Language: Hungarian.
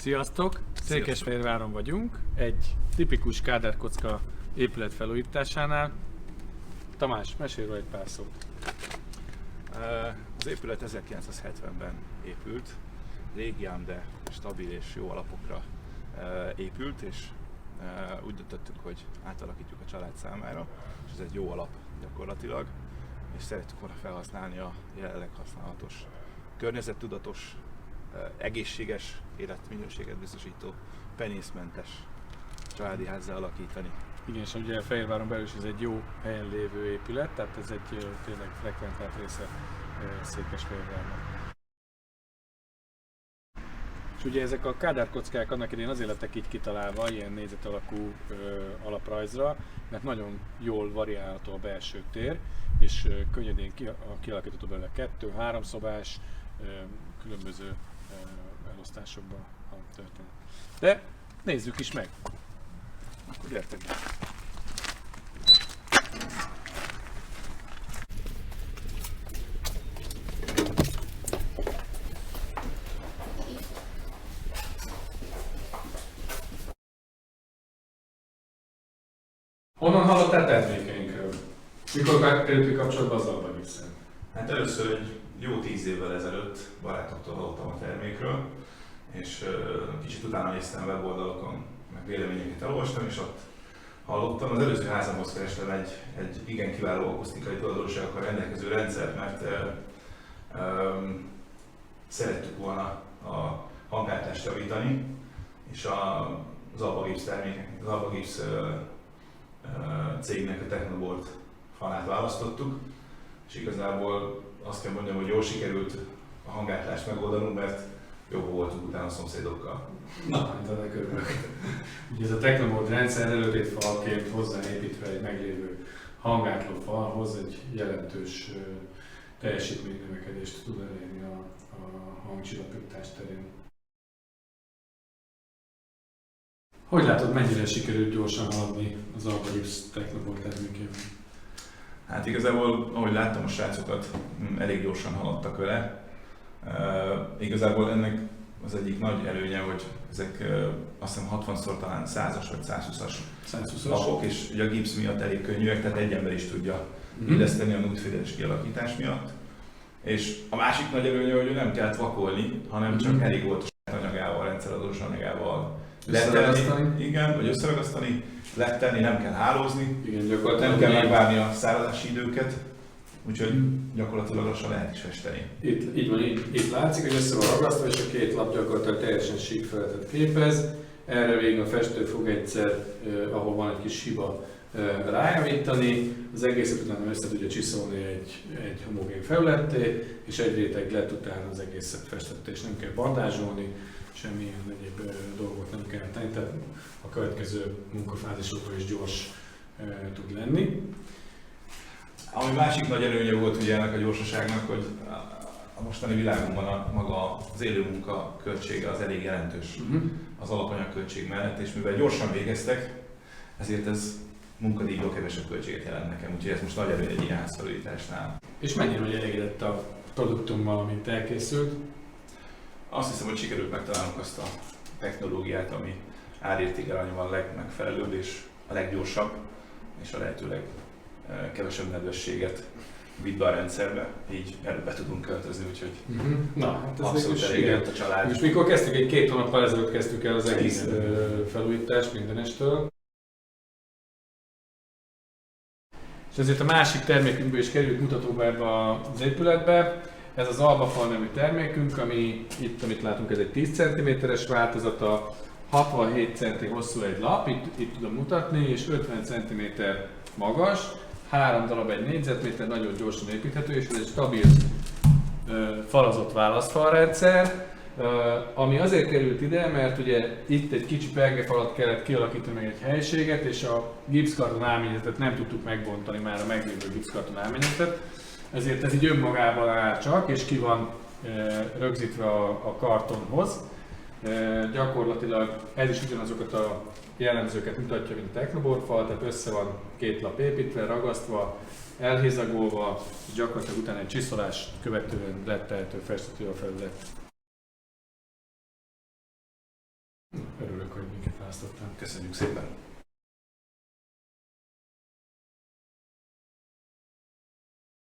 Sziasztok! Székesfehérváron vagyunk, egy tipikus Kádár kocka épület felújításánál. Tamás, mesélj róla egy pár szót. Az épület 1970-ben épült, régi ám de stabil és jó alapokra épült, és úgy döntöttük, hogy átalakítjuk a család számára, és ez egy jó alap gyakorlatilag, és szerettük volna felhasználni a jelenleg használatos, környezettudatos, egészséges életminőséget biztosító, penészmentes családi házzá alakítani. Igen, és ugye Fehérváron belül is ez egy jó helyen lévő épület, tehát ez egy tényleg frekventált része Székesfehérvárnak. És ugye ezek a Kádár kockák annak idején azért lettek így kitalálva, ilyen négyzet alakú alaprajzra, mert nagyon jól variálható a belső tér, és könnyedén kialakítható belőle 2-3 szobás, különböző elosztásokban a történet. De nézzük is meg! Akkor gyertek! Honnan hallottál termékeinkről? Mikor kerültünk kapcsolatba az Albagipszel? Hát először egy jó 10 évvel ezelőtt barátoktól hallottam a termékről, és kicsit utána néztem weboldalakon, meg véleményeket elolvastam, és ott hallottam. Az előző házamhoz kerestem egy igen kiváló akusztikai tulajdonságokkal rendelkező rendszert, mert szerettük volna a hanghátást javítani, és az Albagips termékek, az Albagips cégnek a Technoboard falát választottuk, és igazából azt kell mondjam, hogy jól sikerült a hangátlást megoldanunk, mert jobb voltunk utána a szomszédokkal. Na, hát ennek örülök. Ugye ez a Technoboard rendszer előtétfalként hozzáépítve egy meglévő hangátló falhoz egy jelentős teljesítménynövekedést tud elérni a hangcsillapítás terén. Hogy látod, mennyire sikerült gyorsan haladni az Albagips Technoboard termékében? Hát igazából, ahogy láttam a srácokat, elég gyorsan haladtak vele. Igazából ennek az egyik nagy előnye, hogy ezek azt hiszem 60-szor talán 100-as vagy 120-as lapok, és ugye a gipsz miatt elég könnyűek, tehát egy ember is tudja illeszteni a nútféles kialakítás miatt. És a másik nagy előnye, hogy nem kellett vakolni, hanem csak elég volt a saját anyagával, a rendszeradós anyagával lettelni, igen, vagy összeragasztani, lettelni, nem kell hálózni, igen, gyakorlatilag nem kell megvárni a száradási időket, úgyhogy gyakorlatilag lassan lehet is festeni. Így van, itt látszik, hogy össze van ragasztva, és a két lap gyakorlatilag teljesen sík feletet képez. Erre végig a festő fog egyszer, ahol van egy kis hiba, rájavítani. Az egészet utána össze tudja csiszolni egy homogén felületté, és egy réteg lett utána az egészet festette, és nem kell bandázsolni, semmilyen egyéb dolgot nem kell tenni, tehát a következő munkafázisokra is gyors tud lenni. Ami másik nagy előnye volt ugye ennek a gyorsaságnak, hogy a mostani világunkban maga az élő munka költsége az elég jelentős az alapanyagköltség mellett, és mivel gyorsan végeztek, ezért ez munkadíjból kevesebb költséget jelent nekem, úgyhogy ez most nagy előny egy ilyen házfelújításnál. És mennyire vagy elégedett a produktummal, amit elkészült? Azt hiszem, hogy sikerült megtalálnunk azt a technológiát, ami árértékarányban a legmegfelelőbb és a leggyorsabb, és a lehetőleg kevesebb nedvességet vitt be a rendszerbe, így előbb tudunk költözni, úgyhogy Na, hát ez abszolút elégedett a család. És mikor kezdtük? Egy 2 hónappal ezelőtt kezdtük el az egész felújítást mindenestől. És ezért a másik termékünkből is került mutatóba ebbe az épületbe. Ez az Albafal nevű termékünk, ami itt, amit látunk, ez egy 10 cm-es változata, 67 cm hosszú egy lap, itt tudom mutatni, és 50 cm magas, 3 darab egy négyzetméter, nagyon gyorsan építhető, és ez egy stabil falazott válaszfalrendszer, ami azért került ide, mert ugye itt egy kicsi pergefalat kellett kialakítani meg egy helységet, és a gipszkarton állményetet nem tudtuk megbontani már a meglévő gipszkarton állményetet, ezért ez így önmagában áll csak, és ki van rögzítve a kartonhoz. Gyakorlatilag ez is ugyanazokat a jellemzőket mutatja, mint a Technoboard fal, tehát össze van 2 lap építve, ragasztva, elhézagolva, és gyakorlatilag utána egy csiszolás követően lettelhető, festető a felület. Örülök, hogy minket választottál. Köszönjük szépen!